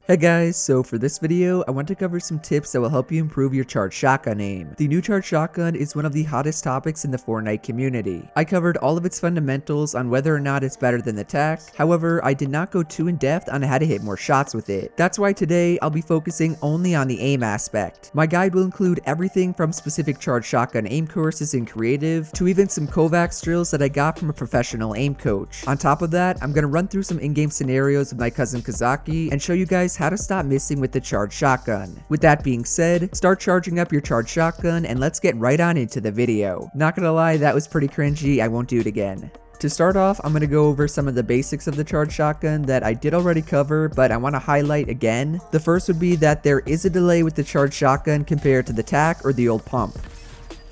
Hey guys, so for this video, I want to cover some tips that will help you improve your charged shotgun aim. The new charged shotgun is one of the hottest topics in the Fortnite community. I covered all of its fundamentals on whether or not it's better than the TAC, however, I did not go too in depth on how to hit more shots with it. That's why today, I'll be focusing only on the aim aspect. My guide will include everything from specific charged shotgun aim courses in creative, to even some KovaaK drills that I got from a professional aim coach. On top of that, I'm gonna run through some in-game scenarios with my cousin KovaaK and show you guys how to stop missing with the charged shotgun. With that being said, start charging up your charged shotgun and let's get right on into the video. Not gonna lie, that was pretty cringy, I won't do it again. To start off, I'm going to go over some of the basics of the charged shotgun that I did already cover, but I want to highlight again. The first would be that there is a delay with the charged shotgun compared to the TAC or the old pump.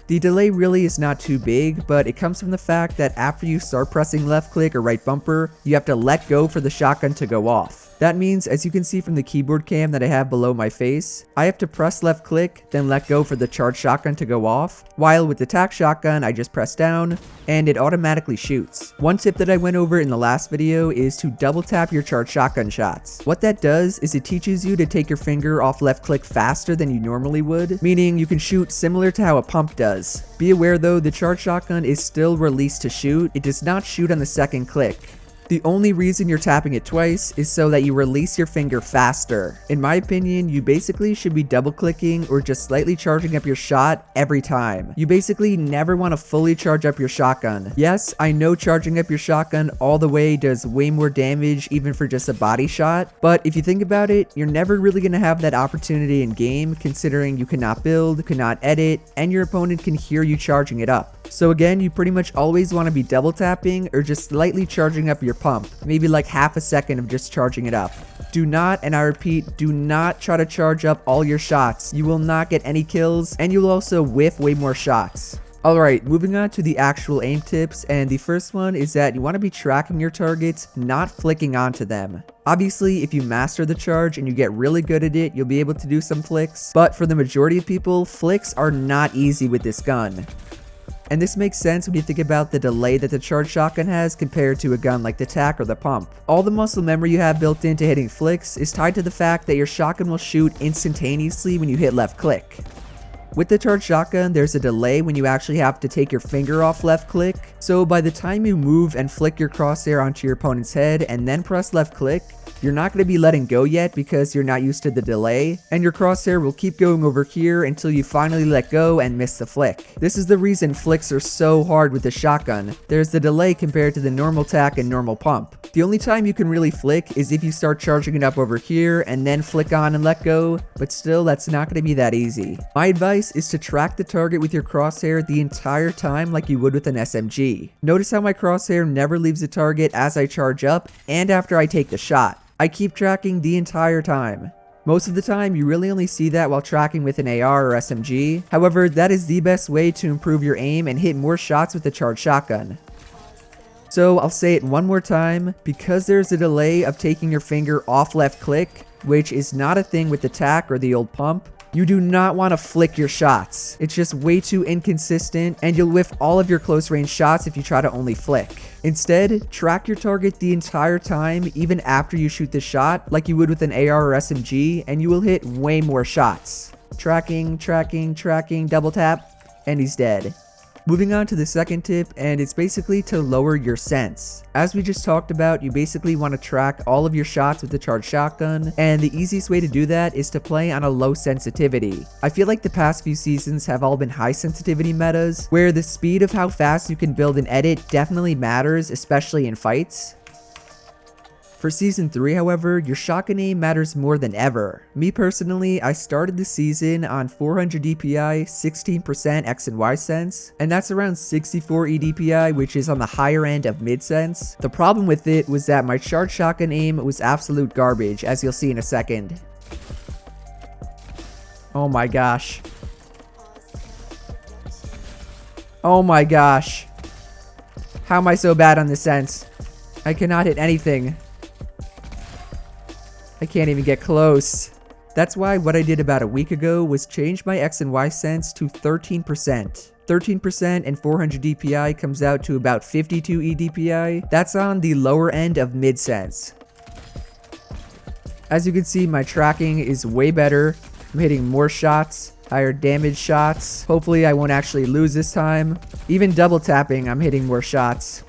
The delay really is not too big, but it comes from the fact that after you start pressing left click or right bumper, you have to let go for the shotgun to go off. That means, as you can see from the keyboard cam that I have below my face, I have to press left click, then let go for the charged shotgun to go off, while with the TAC shotgun, I just press down, and it automatically shoots. One tip that I went over in the last video is to double tap your charged shotgun shots. What that does is it teaches you to take your finger off left click faster than you normally would, meaning you can shoot similar to how a pump does. Be aware though, the charged shotgun is still released to shoot, it does not shoot on the second click. The only reason you're tapping it twice is so that you release your finger faster. In my opinion, you basically should be double clicking or just slightly charging up your shot every time. You basically never want to fully charge up your shotgun. Yes, I know charging up your shotgun all the way does way more damage even for just a body shot, but if you think about it, you're never really going to have that opportunity in game considering you cannot build, cannot edit, and your opponent can hear you charging it up. So again, you pretty much always want to be double tapping or just slightly charging up your pump, maybe like half a second of just charging it up. Do not, and I repeat, do not try to charge up all your shots. You will not get any kills, and you'll also whiff way more shots. Alright, moving on to the actual aim tips, and the first one is that you want to be tracking your targets, not flicking onto them. Obviously, if you master the charge and you get really good at it, you'll be able to do some flicks, but for the majority of people, flicks are not easy with this gun. And this makes sense when you think about the delay that the charged shotgun has compared to a gun like the TAC or the pump. All the muscle memory you have built into hitting flicks is tied to the fact that your shotgun will shoot instantaneously when you hit left click. With the charged shotgun, there's a delay when you actually have to take your finger off left click, so by the time you move and flick your crosshair onto your opponent's head and then press left click, you're not going to be letting go yet because you're not used to the delay, and your crosshair will keep going over here until you finally let go and miss the flick. This is the reason flicks are so hard with the shotgun. There's the delay compared to the normal TAC and normal pump. The only time you can really flick is if you start charging it up over here and then flick on and let go, but still that's not going to be that easy. My advice is to track the target with your crosshair the entire time like you would with an SMG. Notice how my crosshair never leaves the target as I charge up and after I take the shot. I keep tracking the entire time. Most of the time, you really only see that while tracking with an AR or SMG. However, that is the best way to improve your aim and hit more shots with the charged shotgun. So I'll say it one more time, because there's a delay of taking your finger off left click, which is not a thing with the TAC or the old pump, you do not want to flick your shots. It's just way too inconsistent and you'll whiff all of your close range shots if you try to only flick. Instead, track your target the entire time even after you shoot the shot like you would with an AR or SMG and you will hit way more shots. Tracking, tracking, tracking, double tap, and he's dead. Moving on to the second tip, and it's basically to lower your sense. As we just talked about, you basically want to track all of your shots with the charged shotgun, and the easiest way to do that is to play on a low sensitivity. I feel like the past few seasons have all been high sensitivity metas, where the speed of how fast you can build and edit definitely matters, especially in fights. For Season 3, however, your shotgun aim matters more than ever. Me personally, I started the season on 400 DPI, 16% X and Y sense, and that's around 64 EDPI, which is on the higher end of mid sense. The problem with it was that my charged shotgun aim was absolute garbage, as you'll see in a second. Oh my gosh. Oh my gosh. How am I so bad on this sense? I cannot hit anything. I can't even get close. That's why what I did about a week ago was change my X and Y sense to 13%. 13% and 400 DPI comes out to about 52 EDPI. That's on the lower end of mid sense. As you can see, my tracking is way better. I'm hitting more shots, higher damage shots. Hopefully I won't actually lose this time. Even double tapping, I'm hitting more shots.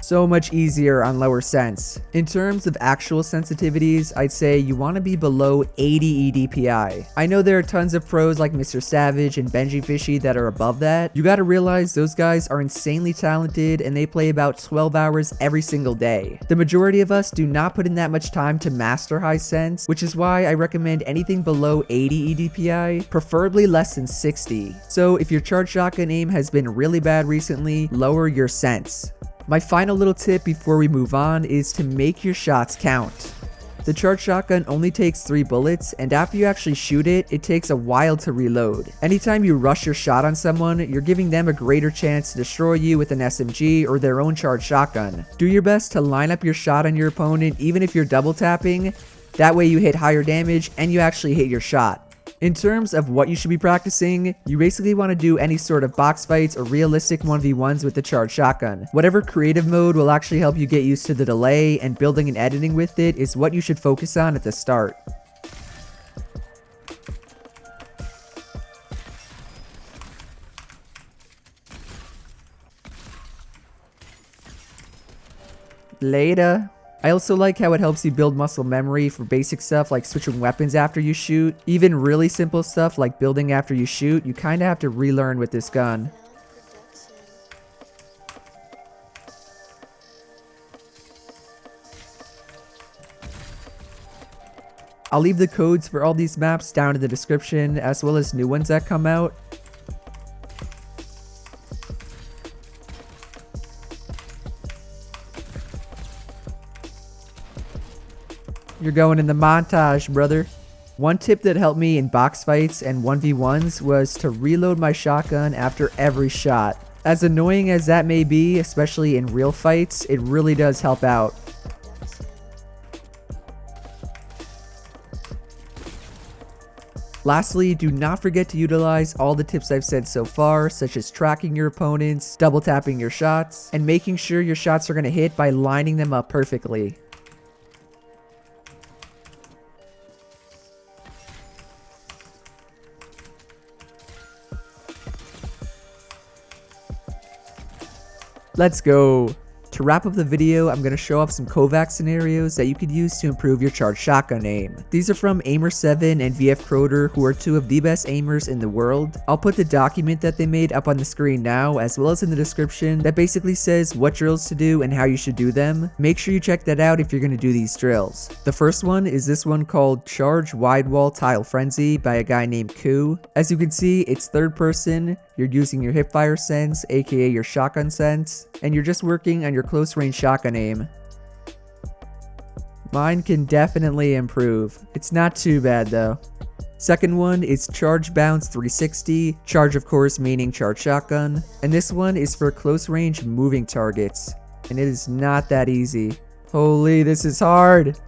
So much easier on lower sense. In terms of actual sensitivities, I'd say you want to be below 80 EDPI. I know there are tons of pros like Mr. Savage and Benji Fishy that are above that. You gotta realize those guys are insanely talented and they play about 12 hours every single day. The majority of us do not put in that much time to master high sense, which is why I recommend anything below 80 EDPI, preferably less than 60. So if your charge shotgun aim has been really bad recently, lower your sense. My final little tip before we move on is to make your shots count. The charge shotgun only takes 3 bullets, and after you actually shoot it, it takes a while to reload. Anytime you rush your shot on someone, you're giving them a greater chance to destroy you with an SMG or their own charge shotgun. Do your best to line up your shot on your opponent even if you're double tapping, that way you hit higher damage and you actually hit your shot. In terms of what you should be practicing, you basically want to do any sort of box fights or realistic 1v1s with the charge shotgun. Whatever creative mode will actually help you get used to the delay and building and editing with it is what you should focus on at the start. Later. I also like how it helps you build muscle memory for basic stuff like switching weapons after you shoot. Even really simple stuff like building after you shoot, you kinda have to relearn with this gun. I'll leave the codes for all these maps down in the description, as well as new ones that come out. You're going in the montage, brother. One tip that helped me in box fights and 1v1s was to reload my shotgun after every shot. As annoying as that may be, especially in real fights, it really does help out. Lastly, do not forget to utilize all the tips I've said so far, such as tracking your opponents, double tapping your shots, and making sure your shots are going to hit by lining them up perfectly. Let's go. To wrap up the video, I'm going to show off some KovaaK scenarios that you could use to improve your charge shotgun aim. These are from Aimer7 and VF Croder, who are 2 of the best aimers in the world. I'll put the document that they made up on the screen now, as well as in the description, that basically says what drills to do and how you should do them. Make sure you check that out if you're going to do these drills. The first one is this one called Charge Wide Wall Tile Frenzy by a guy named Koo. As you can see, it's third person. You're using your hipfire sense, aka your shotgun sense, and you're just working on your close range shotgun aim. Mine can definitely improve. It's not too bad though. Second one is Charge Bounce 360, charge of course meaning charge shotgun, and this one is for close range moving targets, and it is not that easy. Holy, this is hard!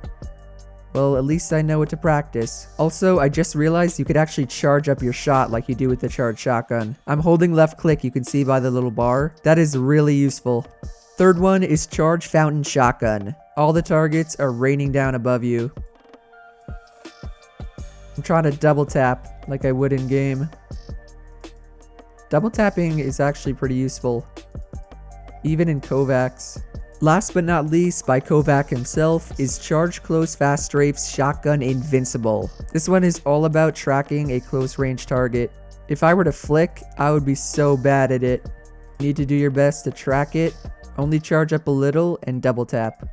Well, at least I know what to practice. Also, I just realized you could actually charge up your shot like you do with the charge shotgun. I'm holding left click, you can see by the little bar. That is really useful. Third one is Charge Fountain Shotgun. All the targets are raining down above you. I'm trying to double tap like I would in game. Double tapping is actually pretty useful, even in KovaaK's. Last but not least, by KovaaK himself, is Charge Close Fast Strafe's Shotgun Invincible. This one is all about tracking a close range target. If I were to flick, I would be so bad at it. You need to do your best to track it, only charge up a little, and double tap.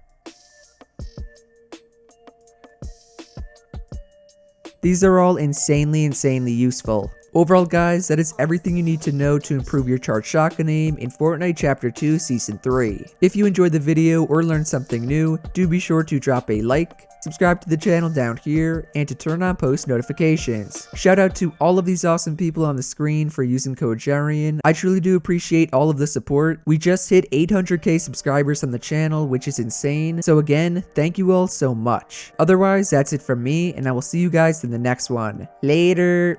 These are all insanely useful. Overall guys, that is everything you need to know to improve your charge shotgun aim in Fortnite Chapter 2 Season 3. If you enjoyed the video or learned something new, do be sure to drop a like, subscribe to the channel down here, and to turn on post notifications. Shout out to all of these awesome people on the screen for using code Jarian. I truly do appreciate all of the support. We just hit 800k subscribers on the channel, which is insane. So again, thank you all so much. Otherwise, that's it from me, and I will see you guys in the next one. Later!